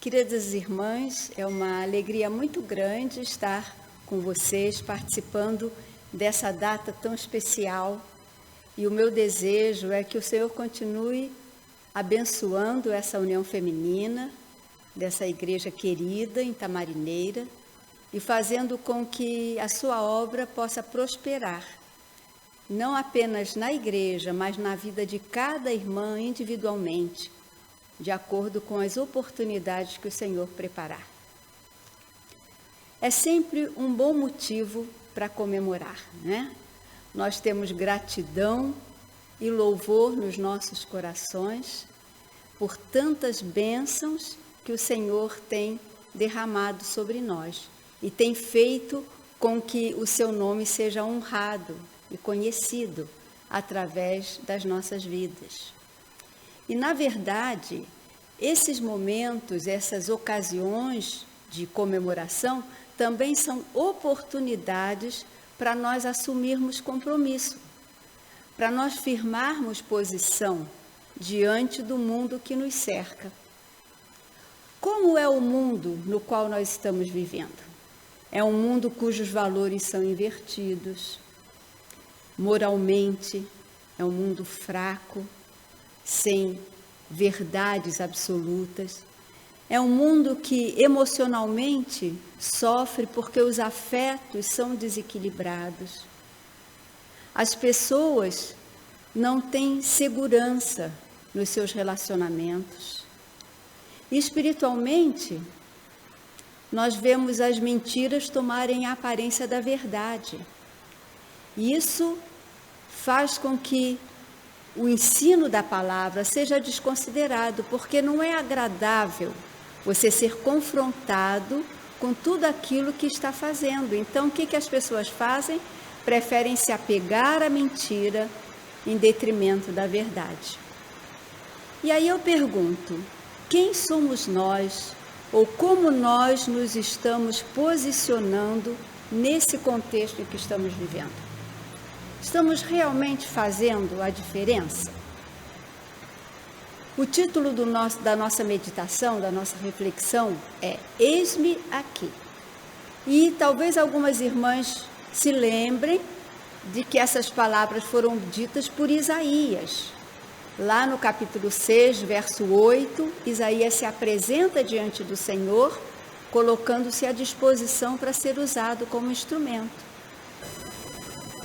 Queridas irmãs, é uma alegria muito grande estar com vocês participando dessa data tão especial. E o meu desejo é que o Senhor continue abençoando essa união feminina, dessa igreja querida em Tamarineira, e fazendo com que a sua obra possa prosperar, não apenas na igreja, mas na vida de cada irmã individualmente, de acordo com as oportunidades que o Senhor preparar. É sempre um bom motivo para comemorar, né? Nós temos gratidão e louvor nos nossos corações por tantas bênçãos que o Senhor tem derramado sobre nós e tem feito com que o seu nome seja honrado e conhecido através das nossas vidas. E, na verdade, esses momentos, essas ocasiões de comemoração também são oportunidades para nós assumirmos compromisso, para nós firmarmos posição diante do mundo que nos cerca. Como é o mundo no qual nós estamos vivendo? É um mundo cujos valores são invertidos, moralmente, é um mundo fraco, sem verdades absolutas. É um mundo que emocionalmente sofre porque os afetos são desequilibrados. As pessoas não têm segurança nos seus relacionamentos. E espiritualmente, nós vemos as mentiras tomarem a aparência da verdade. E isso faz com que o ensino da palavra seja desconsiderado, porque não é agradável você ser confrontado com tudo aquilo que está fazendo. Então, o que as pessoas fazem? Preferem se apegar à mentira em detrimento da verdade. E aí eu pergunto, quem somos nós, ou como nós nos estamos posicionando nesse contexto em que estamos vivendo? Estamos realmente fazendo a diferença? O título da nossa meditação, da nossa reflexão é Eis-me aqui. E talvez algumas irmãs se lembrem de que essas palavras foram ditas por Isaías. Lá no capítulo 6, verso 8, Isaías se apresenta diante do Senhor, colocando-se à disposição para ser usado como instrumento.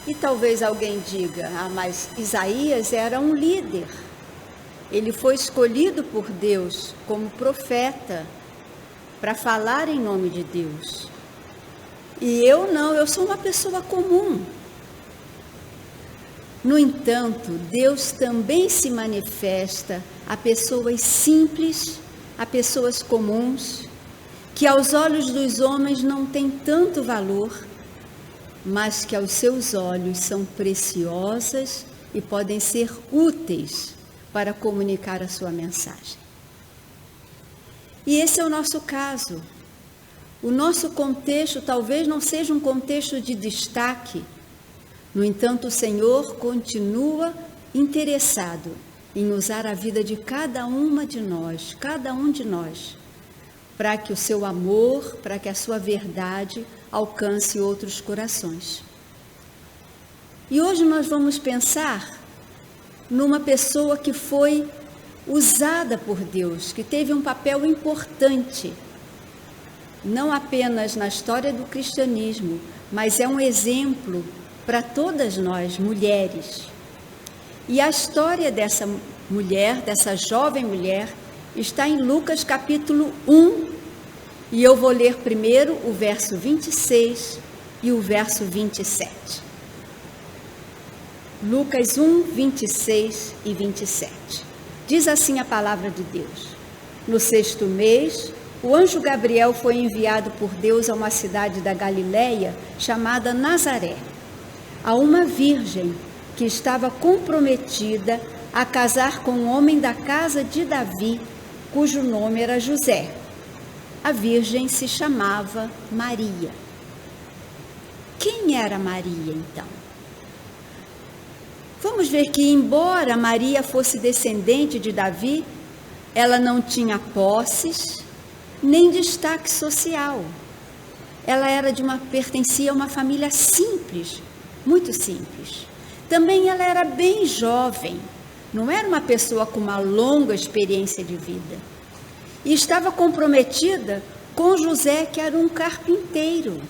E talvez alguém diga, mas Isaías era um líder. Ele foi escolhido por Deus como profeta para falar em nome de Deus. E eu não, eu sou uma pessoa comum. No entanto, Deus também se manifesta a pessoas simples, a pessoas comuns, que aos olhos dos homens não têm tanto valor, mas que aos seus olhos são preciosas e podem ser úteis para comunicar a sua mensagem. E esse é o nosso caso. O nosso contexto talvez não seja um contexto de destaque, no entanto, o Senhor continua interessado em usar a vida de cada um de nós, para que o seu amor, para que a sua verdade alcance outros corações. E hoje nós vamos pensar numa pessoa que foi usada por Deus, que teve um papel importante, não apenas na história do cristianismo, mas é um exemplo para todas nós, mulheres. E a história dessa mulher, dessa jovem mulher, está em Lucas capítulo 1, e eu vou ler primeiro o verso 26 e o verso 27. Lucas 1, 26 e 27. Diz assim a palavra de Deus: No 6º mês, o anjo Gabriel foi enviado por Deus a uma cidade da Galileia chamada Nazaré, a uma virgem que estava comprometida a casar com um homem da casa de Davi, cujo nome era José. A virgem se chamava Maria. Quem era Maria, então? Vamos ver que, embora Maria fosse descendente de Davi, ela não tinha posses, nem destaque social. Ela pertencia a uma família simples, muito simples. Também ela era bem jovem, não era uma pessoa com uma longa experiência de vida. E estava comprometida com José, que era um carpinteiro,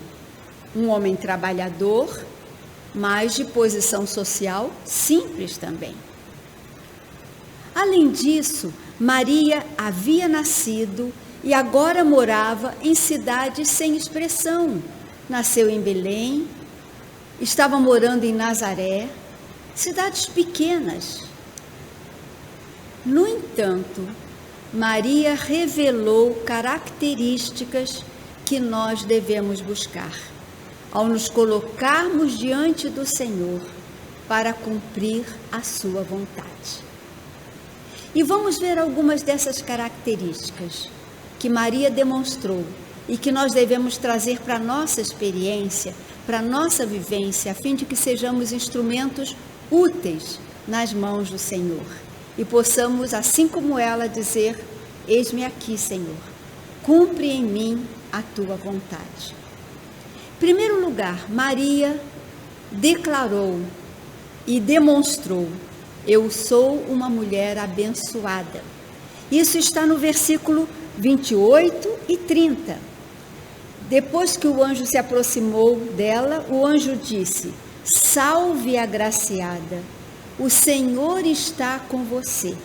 um homem trabalhador, mas de posição social simples também. Além disso, Maria havia nascido e agora morava em cidades sem expressão. Nasceu em Belém, estava morando em Nazaré, cidades pequenas. No entanto, Maria revelou características que nós devemos buscar ao nos colocarmos diante do Senhor para cumprir a sua vontade. E vamos ver algumas dessas características que Maria demonstrou e que nós devemos trazer para a nossa experiência, para a nossa vivência, a fim de que sejamos instrumentos úteis nas mãos do Senhor e possamos, assim como ela, dizer: eis-me aqui, Senhor, cumpre em mim a tua vontade. Em primeiro lugar, Maria declarou e demonstrou: eu sou uma mulher abençoada. Isso está no versículo 28 e 30. Depois que o anjo se aproximou dela, o anjo disse: salve, agraciada, o Senhor está com você.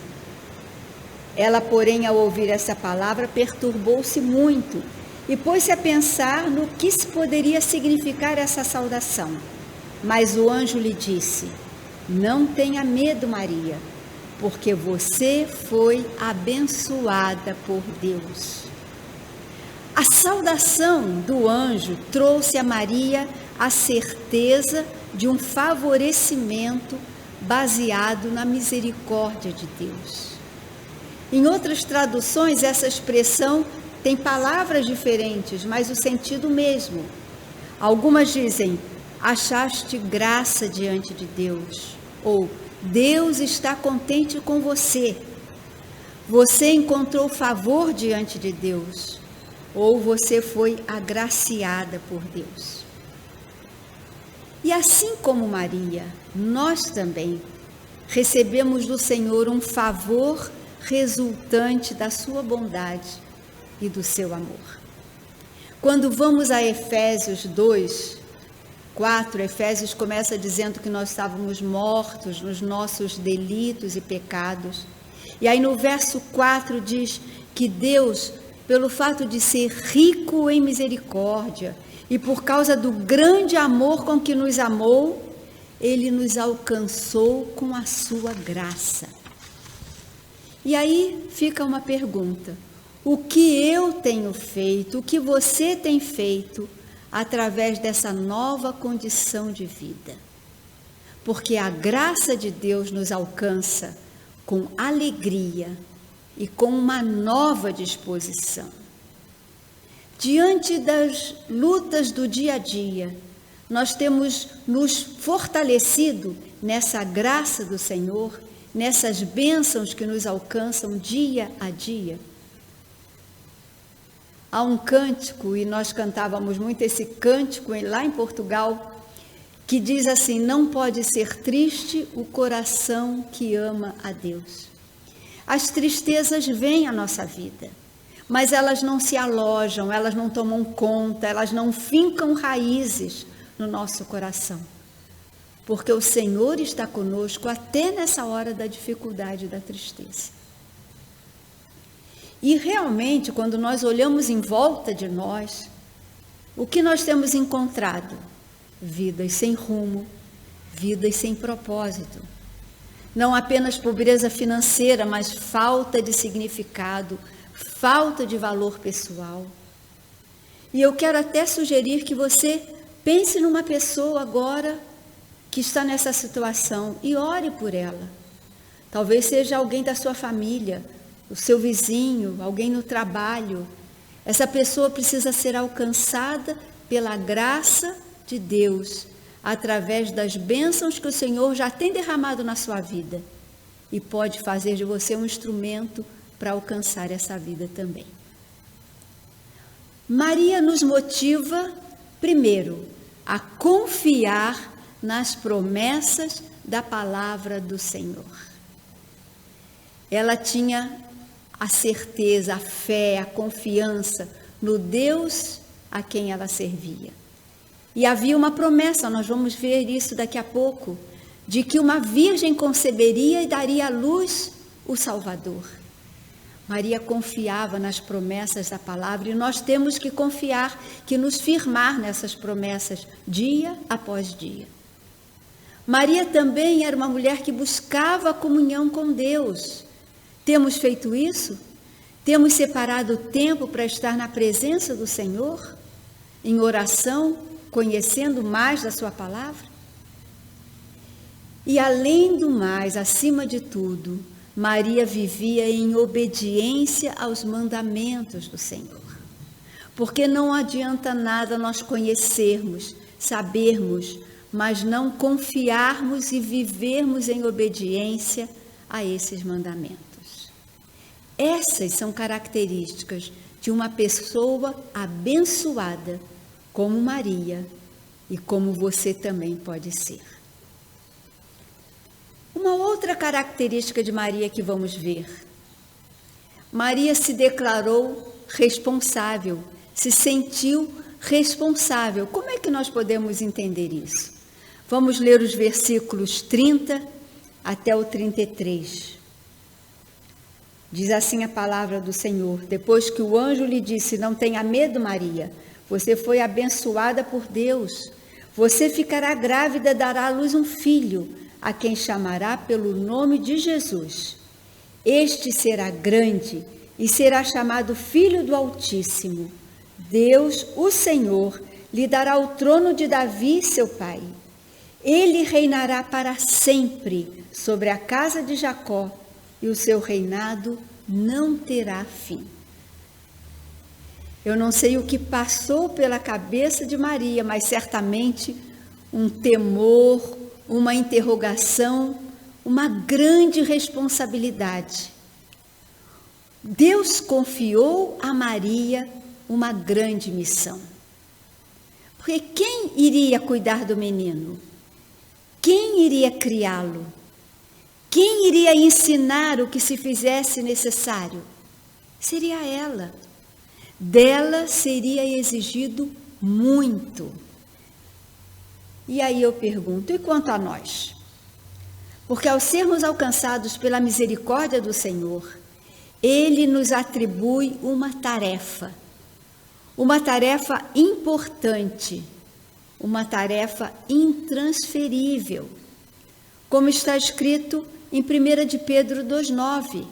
Ela, porém, ao ouvir essa palavra, perturbou-se muito e pôs-se a pensar no que se poderia significar essa saudação. Mas o anjo lhe disse: não tenha medo, Maria, porque você foi abençoada por Deus. A saudação do anjo trouxe a Maria a certeza de um favorecimento baseado na misericórdia de Deus. Em outras traduções, essa expressão tem palavras diferentes, mas o sentido mesmo. Algumas dizem: achaste graça diante de Deus, ou Deus está contente com você. Você encontrou favor diante de Deus, ou você foi agraciada por Deus. E assim como Maria, nós também recebemos do Senhor um favor resultante da sua bondade e do seu amor. Quando vamos a Efésios 2:4, Efésios começa dizendo que nós estávamos mortos nos nossos delitos e pecados. E aí no verso 4 diz que Deus, pelo fato de ser rico em misericórdia e por causa do grande amor com que nos amou, Ele nos alcançou com a sua graça. E aí fica uma pergunta: o que eu tenho feito, o que você tem feito através dessa nova condição de vida? Porque a graça de Deus nos alcança com alegria e com uma nova disposição. Diante das lutas do dia a dia, nós temos nos fortalecido nessa graça do Senhor, nessas bênçãos que nos alcançam dia a dia. Há um cântico, e nós cantávamos muito esse cântico lá em Portugal, que diz assim: não pode ser triste o coração que ama a Deus. As tristezas vêm à nossa vida, mas elas não se alojam, elas não tomam conta, elas não fincam raízes no nosso coração. Porque o Senhor está conosco até nessa hora da dificuldade e da tristeza. E realmente, quando nós olhamos em volta de nós, o que nós temos encontrado? Vidas sem rumo, vidas sem propósito. Não apenas pobreza financeira, mas falta de significado, falta de valor pessoal. E eu quero até sugerir que você pense numa pessoa agora que está nessa situação e ore por ela. Talvez seja alguém da sua família, o seu vizinho, alguém no trabalho. Essa pessoa precisa ser alcançada pela graça de Deus, através das bênçãos que o Senhor já tem derramado na sua vida, e pode fazer de você um instrumento para alcançar essa vida também. Maria nos motiva, primeiro, a confiar nas promessas da palavra do Senhor. Ela tinha a certeza, a fé, a confiança no Deus a quem ela servia. E havia uma promessa, nós vamos ver isso daqui a pouco, de que uma virgem conceberia e daria à luz o Salvador. Maria confiava nas promessas da palavra e nós temos que confiar, que nos firmar nessas promessas dia após dia. Maria também era uma mulher que buscava a comunhão com Deus. Temos feito isso? Temos separado tempo para estar na presença do Senhor, em oração, conhecendo mais da sua palavra? E além do mais, acima de tudo, Maria vivia em obediência aos mandamentos do Senhor. Porque não adianta nada nós conhecermos, sabermos, mas não confiarmos e vivermos em obediência a esses mandamentos. Essas são características de uma pessoa abençoada, como Maria e como você também pode ser. Uma outra característica de Maria que vamos ver. Maria se declarou responsável, se sentiu responsável. Como é que nós podemos entender isso? Vamos ler os versículos 30 até o 33. Diz assim a palavra do Senhor: depois que o anjo lhe disse: não tenha medo, Maria, você foi abençoada por Deus. Você ficará grávida e dará à luz um filho, a quem chamará pelo nome de Jesus. Este será grande e será chamado Filho do Altíssimo. Deus, o Senhor, lhe dará o trono de Davi, seu pai. Ele reinará para sempre sobre a casa de Jacó, e o seu reinado não terá fim. Eu não sei o que passou pela cabeça de Maria, mas certamente um temor, uma interrogação, uma grande responsabilidade. Deus confiou a Maria uma grande missão. Porque quem iria cuidar do menino? Quem iria criá-lo? Quem iria ensinar o que se fizesse necessário? Seria ela. Dela seria exigido muito. E aí eu pergunto, e quanto a nós? Porque ao sermos alcançados pela misericórdia do Senhor, Ele nos atribui uma tarefa importante, uma tarefa intransferível. Como está escrito em 1 de Pedro 2,9,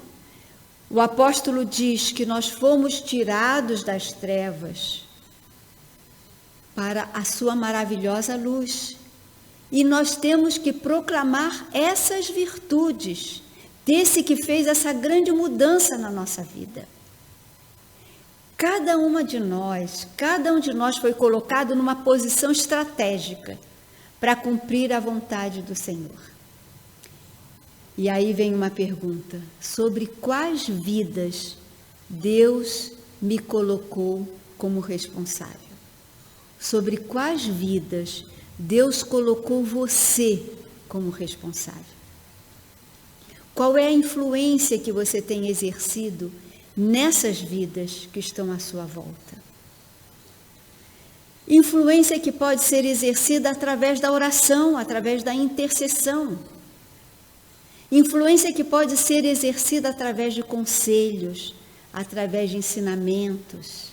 o apóstolo diz que nós fomos tirados das trevas para a sua maravilhosa luz. E nós temos que proclamar essas virtudes desse que fez essa grande mudança na nossa vida. Cada um de nós foi colocado numa posição estratégica para cumprir a vontade do Senhor. E aí vem uma pergunta: sobre quais vidas Deus me colocou como responsável? Sobre quais vidas Deus colocou você como responsável? Qual é a influência que você tem exercido nessas vidas que estão à sua volta? Influência que pode ser exercida através da oração, através da intercessão. Influência que pode ser exercida através de conselhos, através de ensinamentos.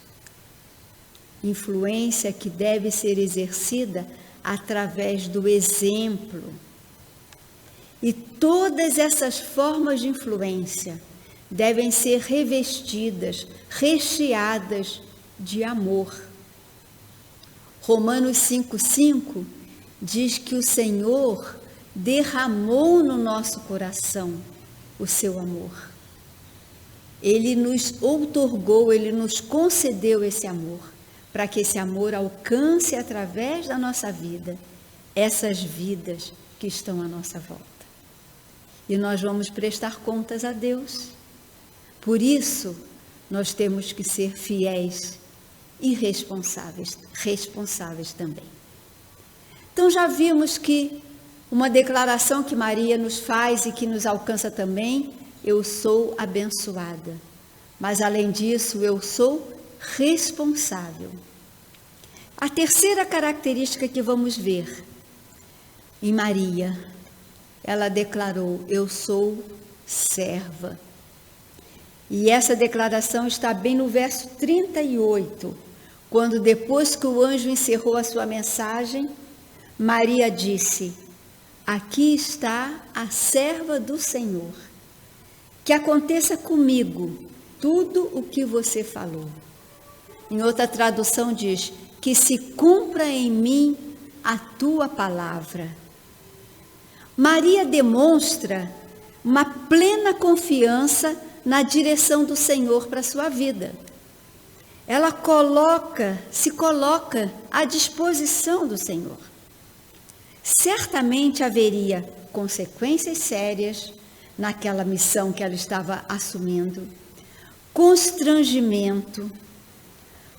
Influência que deve ser exercida através do exemplo. E todas essas formas de influência devem ser revestidas, recheadas de amor. Romanos 5,5 diz que o Senhor derramou no nosso coração o seu amor. Ele nos outorgou, Ele nos concedeu esse amor, para que esse amor alcance através da nossa vida essas vidas que estão à nossa volta. E nós vamos prestar contas a Deus. Por isso, nós temos que ser fiéis e responsáveis também. Então já vimos que uma declaração que Maria nos faz e que nos alcança também: eu sou abençoada. Mas além disso, eu sou responsável. A terceira característica que vamos ver em Maria, ela declarou: eu sou serva. E essa declaração está bem no verso 38, quando depois que o anjo encerrou a sua mensagem, Maria disse: aqui está a serva do Senhor. Que aconteça comigo tudo o que você falou. Em outra tradução diz: que se cumpra em mim a tua palavra. Maria demonstra uma plena confiança na direção do Senhor para a sua vida. Ela se coloca à disposição do Senhor. Certamente haveria consequências sérias naquela missão que ela estava assumindo, constrangimento,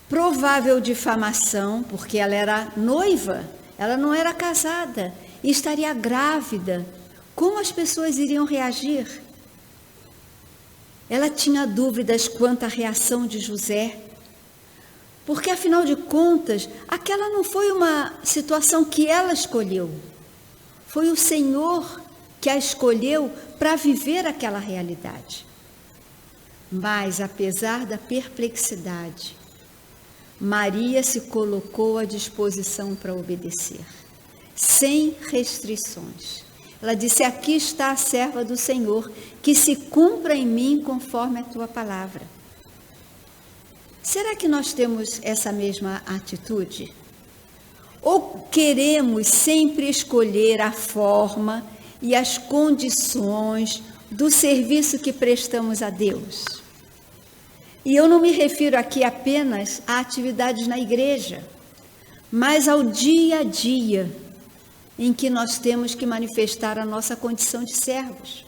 provável difamação, porque ela era noiva, ela não era casada e estaria grávida. Como as pessoas iriam reagir? Ela tinha dúvidas quanto à reação de José, porque afinal de contas, aquela não foi uma situação que ela escolheu. Foi o Senhor que a escolheu para viver aquela realidade. Mas, apesar da perplexidade, Maria se colocou à disposição para obedecer, sem restrições. Ela disse: aqui está a serva do Senhor, que se cumpra em mim conforme a tua palavra. Será que nós temos essa mesma atitude? Ou queremos sempre escolher a forma e as condições do serviço que prestamos a Deus? E eu não me refiro aqui apenas a atividades na igreja, mas ao dia a dia em que nós temos que manifestar a nossa condição de servos.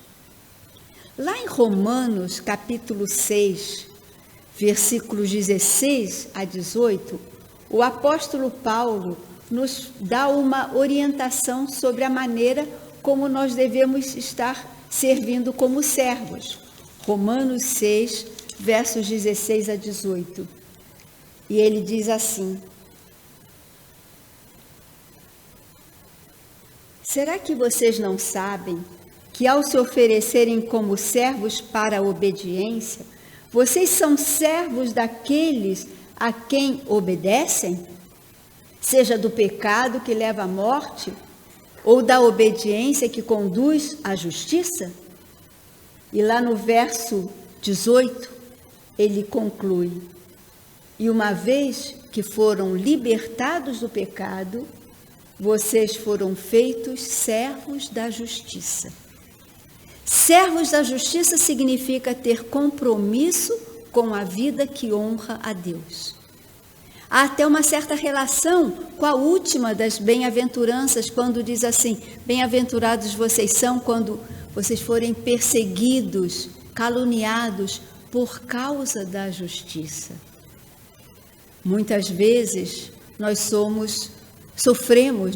Lá em Romanos, capítulo 6, versículos 16 a 18, o apóstolo Paulo nos dá uma orientação sobre a maneira como nós devemos estar servindo como servos. Romanos 6, versos 16 a 18. E ele diz assim: será que vocês não sabem que ao se oferecerem como servos para a obediência, vocês são servos daqueles a quem obedecem? Seja do pecado que leva à morte, ou da obediência que conduz à justiça? E lá no verso 18, ele conclui: e uma vez que foram libertados do pecado, vocês foram feitos servos da justiça. Servos da justiça significa ter compromisso com a vida que honra a Deus. Há até uma certa relação com a última das bem-aventuranças, quando diz assim: bem-aventurados vocês são quando vocês forem perseguidos, caluniados por causa da justiça. Muitas vezes nós sofremos,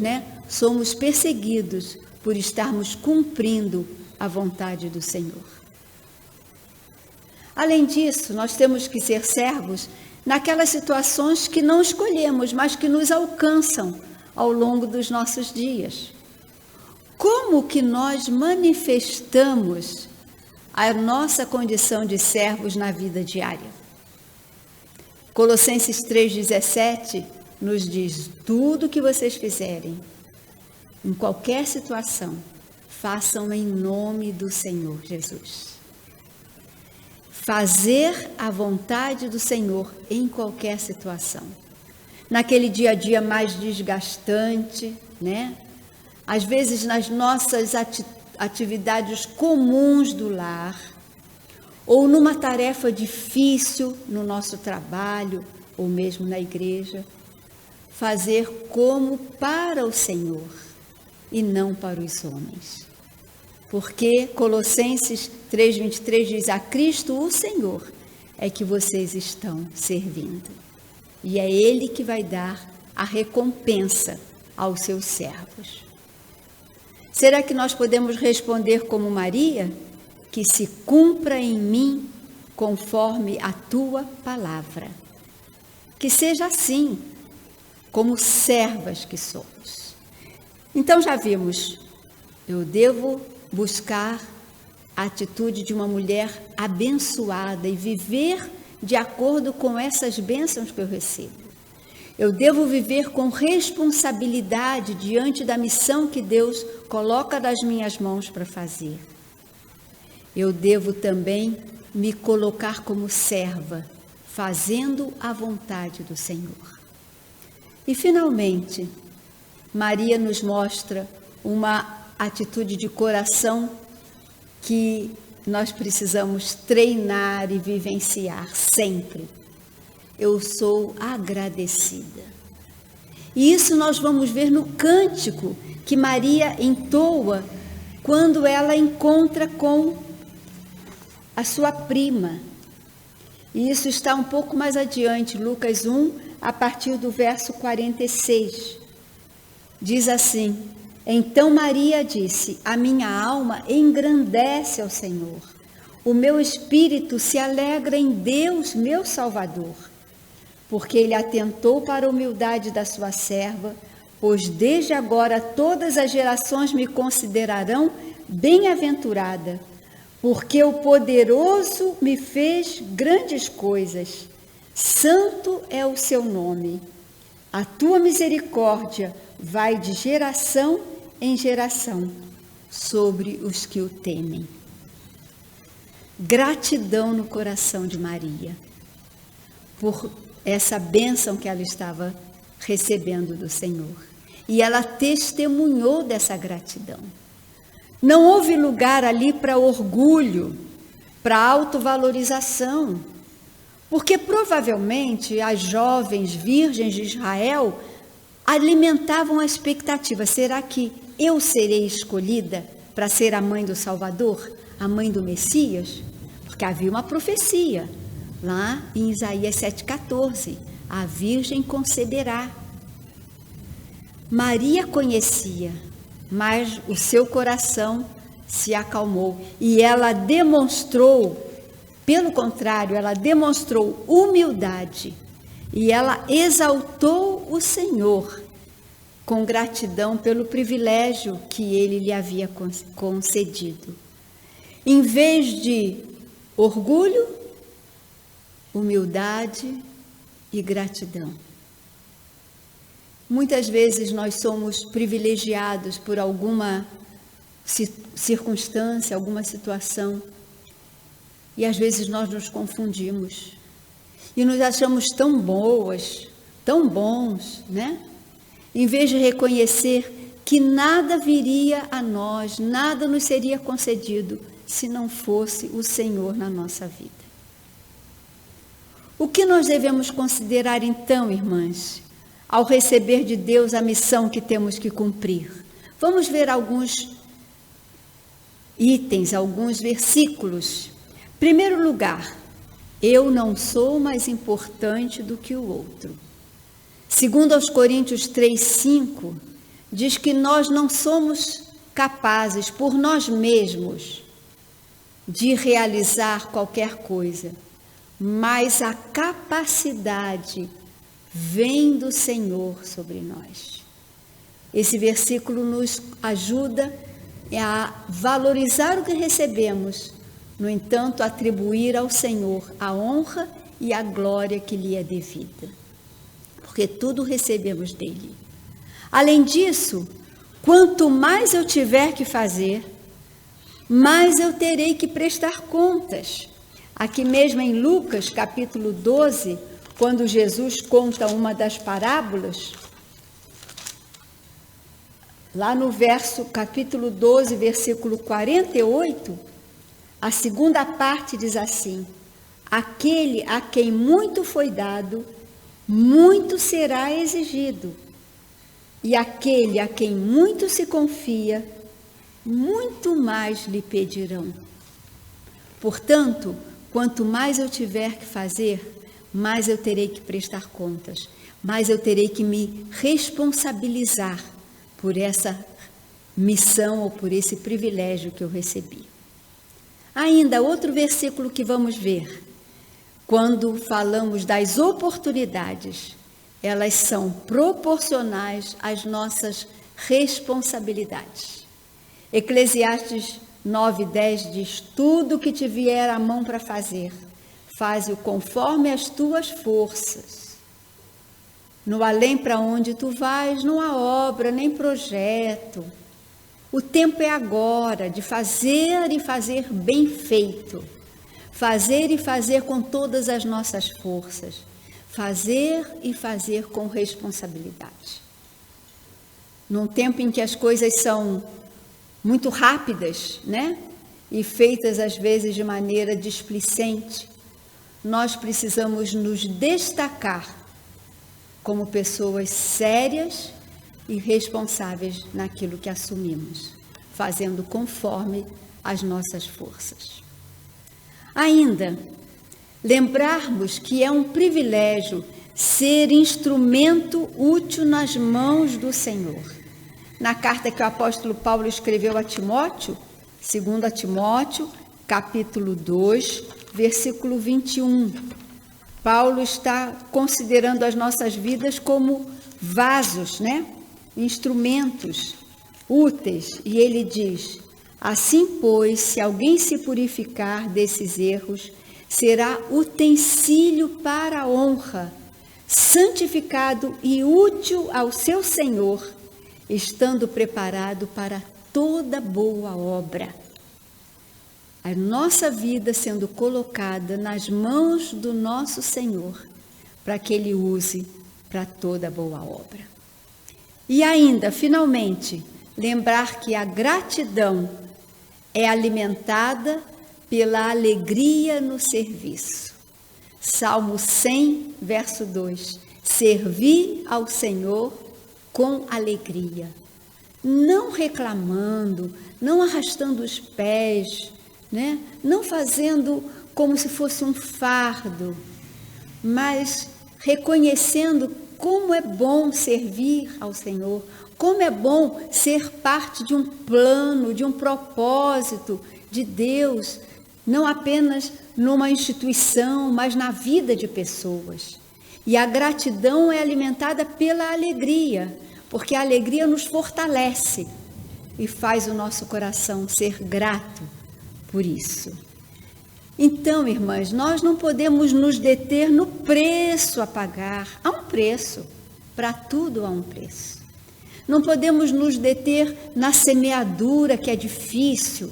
somos perseguidos por estarmos cumprindo a vontade do Senhor. Além disso, nós temos que ser servos naquelas situações que não escolhemos, mas que nos alcançam ao longo dos nossos dias. Como que nós manifestamos a nossa condição de servos na vida diária? Colossenses 3,17 nos diz: tudo que vocês fizerem, em qualquer situação, façam em nome do Senhor Jesus. Fazer a vontade do Senhor em qualquer situação. Naquele dia a dia mais desgastante, Às vezes nas nossas atividades comuns do lar, ou numa tarefa difícil no nosso trabalho, ou mesmo na igreja, fazer como para o Senhor e não para os homens. Porque Colossenses 3,23 diz: a Cristo o Senhor é que vocês estão servindo. e é Ele que vai dar a recompensa aos seus servos. Será que nós podemos responder como Maria? Que se cumpra em mim conforme a tua palavra. Que seja assim, como servas que somos. Então já vimos, eu devo buscar a atitude de uma mulher abençoada e viver de acordo com essas bênçãos que eu recebo. Eu devo viver com responsabilidade diante da missão que Deus coloca nas minhas mãos para fazer. Eu devo também me colocar como serva, fazendo a vontade do Senhor. E, finalmente, Maria nos mostra uma atitude de coração que nós precisamos treinar e vivenciar sempre. Eu sou agradecida. E isso nós vamos ver no cântico que Maria entoa quando ela encontra com a sua prima. E isso está um pouco mais adiante, Lucas 1, a partir do verso 46. Diz assim: Então Maria disse: A minha alma engrandece ao Senhor. O meu espírito se alegra em Deus, meu Salvador, porque Ele atentou para a humildade da sua serva, pois desde agora todas as gerações me considerarão bem-aventurada, porque o poderoso me fez grandes coisas. Santo é o seu nome. A tua misericórdia vai de geração em geração sobre os que o temem. Gratidão no coração de Maria por essa bênção que ela estava recebendo do Senhor. E ela testemunhou dessa gratidão. Não houve lugar ali para orgulho, para autovalorização, porque provavelmente as jovens virgens de Israel alimentavam a expectativa: será que eu serei escolhida para ser a mãe do Salvador, a mãe do Messias? Porque havia uma profecia lá em Isaías 7,14, a virgem conceberá. Maria conhecia, mas o seu coração se acalmou e ela demonstrou, pelo contrário, ela demonstrou humildade e ela exaltou o Senhor com gratidão pelo privilégio que Ele lhe havia concedido. Em vez de orgulho, humildade e gratidão. Muitas vezes nós somos privilegiados por alguma circunstância, alguma situação, e às vezes nós nos confundimos e nos achamos tão boas, tão bons, né? Em vez de reconhecer que nada viria a nós, nada nos seria concedido se não fosse o Senhor na nossa vida. O que nós devemos considerar então, irmãs, ao receber de Deus a missão que temos que cumprir? Vamos ver alguns itens, alguns versículos. Em primeiro lugar, eu não sou mais importante do que o outro. Segundo aos Coríntios 3:5, diz que nós não somos capazes por nós mesmos de realizar qualquer coisa, mas a capacidade vem do Senhor sobre nós. Esse versículo nos ajuda a valorizar o que recebemos, no entanto, atribuir ao Senhor a honra e a glória que lhe é devida, porque tudo recebemos dele. Além disso, quanto mais eu tiver que fazer, mais eu terei que prestar contas. Aqui mesmo em Lucas, capítulo 12, quando Jesus conta uma das parábolas, lá no capítulo 12, versículo 48, a segunda parte diz assim: aquele a quem muito foi dado, muito será exigido, e aquele a quem muito se confia, muito mais lhe pedirão. Portanto, quanto mais eu tiver que fazer, mais eu terei que prestar contas, mais eu terei que me responsabilizar por essa missão ou por esse privilégio que eu recebi. Ainda outro versículo que vamos ver, quando falamos das oportunidades, elas são proporcionais às nossas responsabilidades. Eclesiastes 9:10 diz: tudo que te vier à mão para fazer, faze-o conforme as tuas forças. No além para onde tu vais, não há obra nem projeto. O tempo é agora de fazer e fazer bem feito. Fazer e fazer com todas as nossas forças. Fazer e fazer com responsabilidade. Num tempo em que as coisas são muito rápidas, né? E feitas às vezes de maneira displicente, nós precisamos nos destacar como pessoas sérias e responsáveis naquilo que assumimos, fazendo conforme as nossas forças. Ainda, lembrarmos que é um privilégio ser instrumento útil nas mãos do Senhor. Na carta que o apóstolo Paulo escreveu a Timóteo, 2 Timóteo, capítulo 2, versículo 21, Paulo está considerando as nossas vidas como vasos, né? Instrumentos úteis, e ele diz: assim, pois, se alguém se purificar desses erros, será utensílio para a honra, santificado e útil ao seu Senhor, estando preparado para toda boa obra. A nossa vida sendo colocada nas mãos do nosso Senhor, para que Ele use para toda boa obra. E ainda, finalmente, lembrar que a gratidão é alimentada pela alegria no serviço. Salmo 100, verso 2. Servi ao Senhor com alegria, não reclamando, não arrastando os pés, né? Não fazendo como se fosse um fardo, mas reconhecendo como é bom servir ao Senhor, como é bom ser parte de um plano, de um propósito de Deus, não apenas numa instituição, mas na vida de pessoas. E a gratidão é alimentada pela alegria, porque a alegria nos fortalece e faz o nosso coração ser grato por isso. Então, irmãs, nós não podemos nos deter no preço a pagar. Há um preço, para tudo há um preço. Não podemos nos deter na semeadura, que é difícil,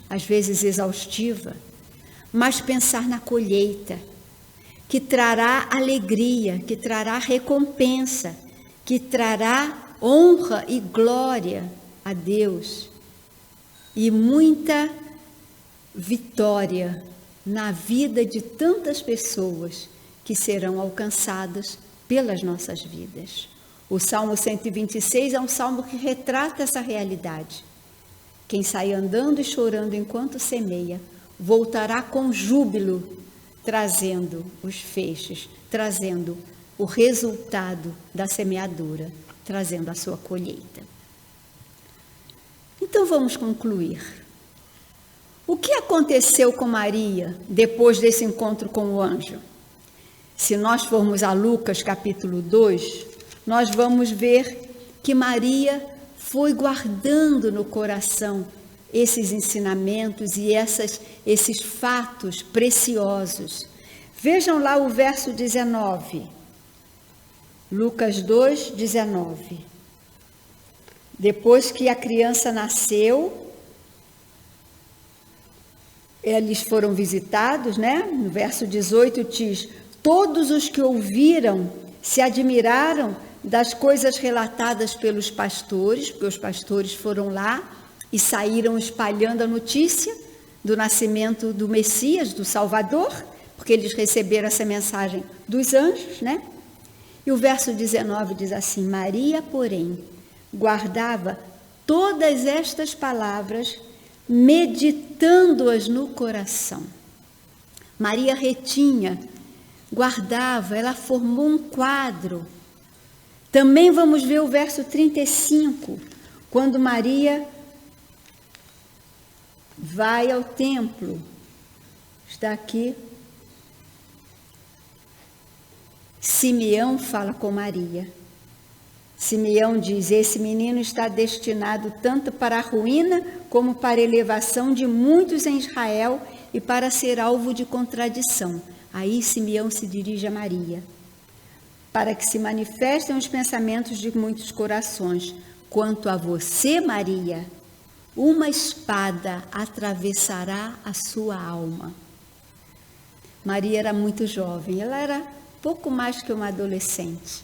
às vezes exaustiva, mas pensar na colheita, que trará alegria, que trará recompensa, que trará honra e glória a Deus e muita vitória na vida de tantas pessoas que serão alcançadas pelas nossas vidas. O Salmo 126 é um salmo que retrata essa realidade. Quem sai andando e chorando enquanto semeia, voltará com júbilo, trazendo os feixes, trazendo o resultado da semeadura, trazendo a sua colheita. Então vamos concluir. O que aconteceu com Maria depois desse encontro com o anjo? Se nós formos a Lucas capítulo 2, nós vamos ver que Maria foi guardando no coração esses ensinamentos e esses fatos preciosos. Vejam lá o verso 19. Lucas 2, 19. Depois que a criança nasceu, eles foram visitados, né? No verso 18 diz: todos os que ouviram se admiraram das coisas relatadas pelos pastores, porque os pastores foram lá e saíram espalhando a notícia do nascimento do Messias, do Salvador, porque eles receberam essa mensagem dos anjos, né? E o verso 19 diz assim: Maria, porém, guardava todas estas palavras, meditando-as no coração. Maria retinha guardava, ela formou um quadro. Também vamos ver o verso 35, quando Maria vai ao templo. Está aqui. Simeão fala com Maria. Simeão diz: esse menino está destinado tanto para a ruína como para a elevação de muitos em Israel e para ser alvo de contradição. Aí Simeão se dirige a Maria, para que se manifestem os pensamentos de muitos corações. Quanto a você, Maria, uma espada atravessará a sua alma. Maria era muito jovem, ela era pouco mais que uma adolescente.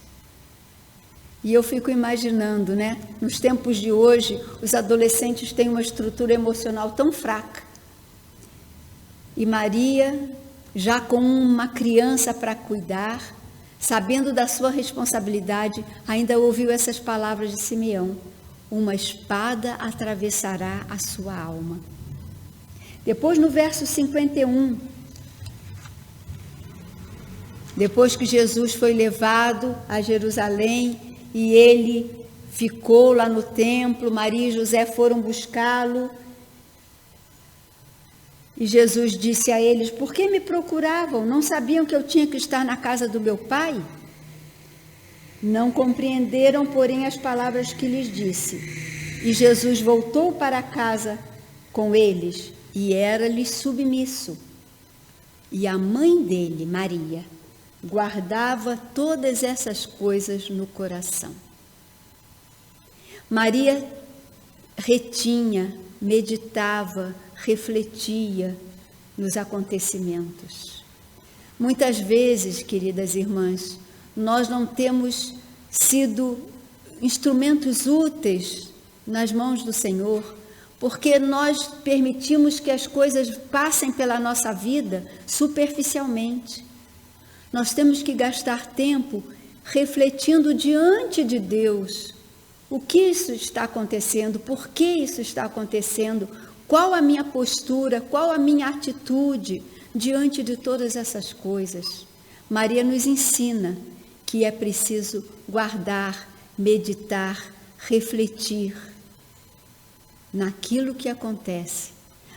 E eu fico imaginando, né? Nos tempos de hoje, os adolescentes têm uma estrutura emocional tão fraca. E Maria, já com uma criança para cuidar, sabendo da sua responsabilidade, ainda ouviu essas palavras de Simeão: uma espada atravessará a sua alma. Depois, no verso 51, depois que Jesus foi levado a Jerusalém e ele ficou lá no templo, Maria e José foram buscá-lo. E Jesus disse a eles: por que me procuravam? Não sabiam que eu tinha que estar na casa do meu pai? Não compreenderam, porém, as palavras que lhes disse. E Jesus voltou para casa com eles e era-lhes submisso. E a mãe dele, Maria, guardava todas essas coisas no coração. Maria retinha, meditava, refletia nos acontecimentos. Muitas vezes, queridas irmãs, nós não temos sido instrumentos úteis nas mãos do Senhor, porque nós permitimos que as coisas passem pela nossa vida superficialmente. Nós temos que gastar tempo refletindo diante de Deus o que isso está acontecendo, por que isso está acontecendo, qual a minha postura, qual a minha atitude diante de todas essas coisas. Maria nos ensina que é preciso guardar, meditar, refletir naquilo que acontece,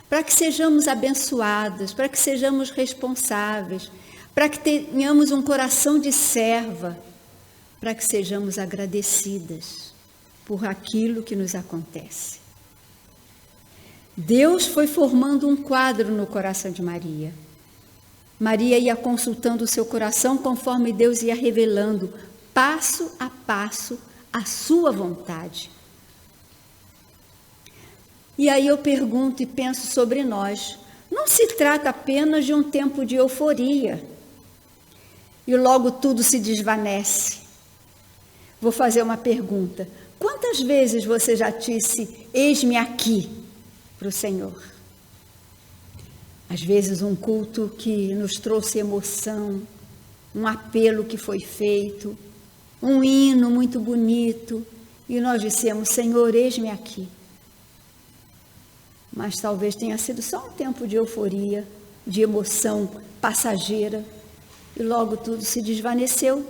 para que sejamos abençoadas, para que sejamos responsáveis, para que tenhamos um coração de serva, para que sejamos agradecidas por aquilo que nos acontece. Deus foi formando um quadro no coração de Maria. Maria ia consultando o seu coração conforme Deus ia revelando, passo a passo, a sua vontade. E aí eu pergunto e penso sobre nós. Não se trata apenas de um tempo de euforia e logo tudo se desvanece. Vou fazer uma pergunta. Quantas vezes você já disse: eis-me aqui, para o Senhor? Às vezes um culto que nos trouxe emoção, um apelo que foi feito, um hino muito bonito, e nós dissemos: Senhor, eis-me aqui. Mas talvez tenha sido só um tempo de euforia, de emoção passageira, e logo tudo se desvaneceu.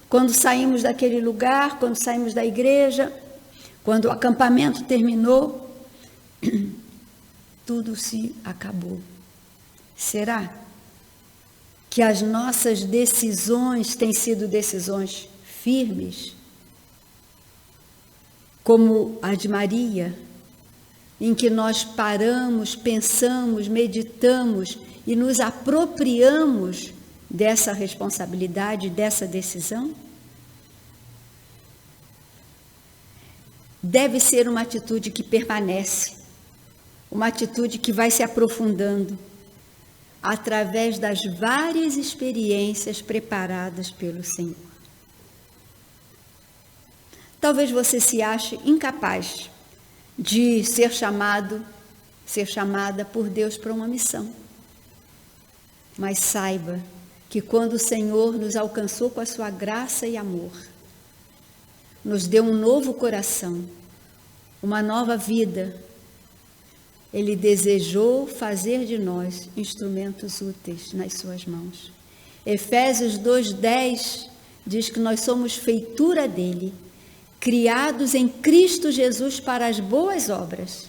Quando saímos daquele lugar, quando saímos da igreja, quando o acampamento terminou, tudo se acabou. Será que as nossas decisões têm sido decisões firmes, como a de Maria, em que nós paramos, pensamos, meditamos e nos apropriamos dessa responsabilidade, dessa decisão? Deve ser uma atitude que permanece, uma atitude que vai se aprofundando através das várias experiências preparadas pelo Senhor. Talvez você se ache incapaz de ser chamada por Deus para uma missão. Mas saiba que quando o Senhor nos alcançou com a sua graça e amor, nos deu um novo coração, uma nova vida, Ele desejou fazer de nós instrumentos úteis nas suas mãos. Efésios 2:10 diz que nós somos feitura dele, criados em Cristo Jesus para as boas obras,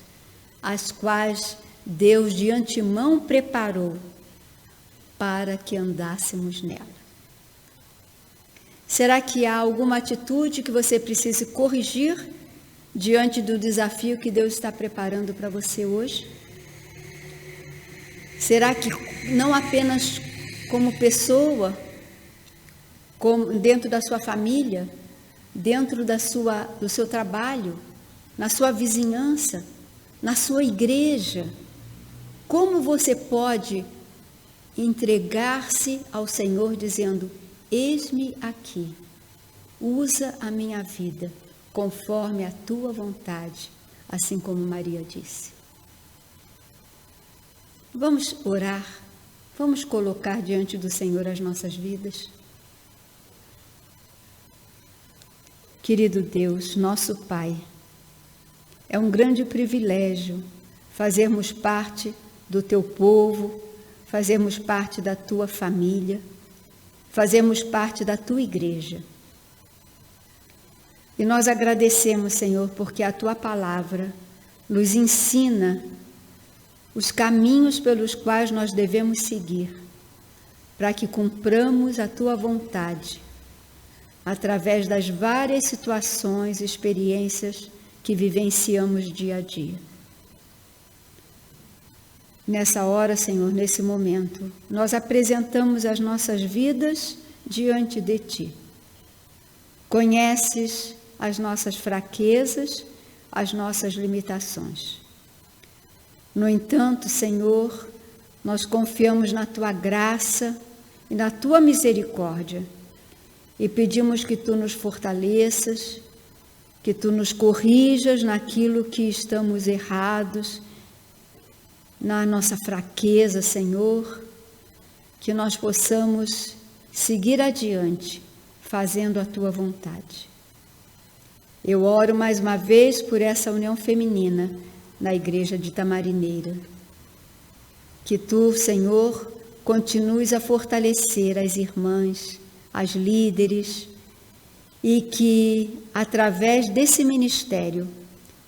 as quais Deus de antemão preparou para que andássemos nela. Será que há alguma atitude que você precise corrigir diante do desafio que Deus está preparando para você hoje? Será que não apenas como pessoa, dentro da sua família, dentro do seu trabalho, na sua vizinhança, na sua igreja, como você pode entregar-se ao Senhor dizendo: eis-me aqui, usa a minha vida conforme a tua vontade, assim como Maria disse. Vamos orar, vamos colocar diante do Senhor as nossas vidas. Querido Deus, nosso Pai, é um grande privilégio fazermos parte do teu povo, fazermos parte da tua família, fazermos parte da tua igreja. E nós agradecemos, Senhor, porque a tua palavra nos ensina os caminhos pelos quais nós devemos seguir, para que cumpramos a tua vontade, através das várias situações e experiências que vivenciamos dia a dia. Nessa hora, Senhor, nesse momento, nós apresentamos as nossas vidas diante de Ti. Conheces as nossas fraquezas, as nossas limitações. No entanto, Senhor, nós confiamos na Tua graça e na Tua misericórdia e pedimos que Tu nos fortaleças, que Tu nos corrijas naquilo que estamos errados, na nossa fraqueza, Senhor, que nós possamos seguir adiante, fazendo a Tua vontade. Eu oro mais uma vez por essa união feminina na igreja de Tamarineira. Que Tu, Senhor, continues a fortalecer as irmãs, as líderes, e que, através desse ministério,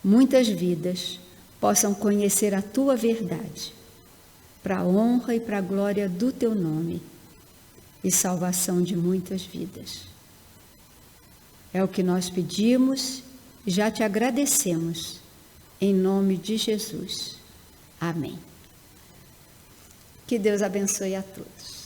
muitas vidas possam conhecer a Tua verdade, para a honra e para a glória do Teu nome e salvação de muitas vidas. É o que nós pedimos e já Te agradecemos, em nome de Jesus. Amém. Que Deus abençoe a todos.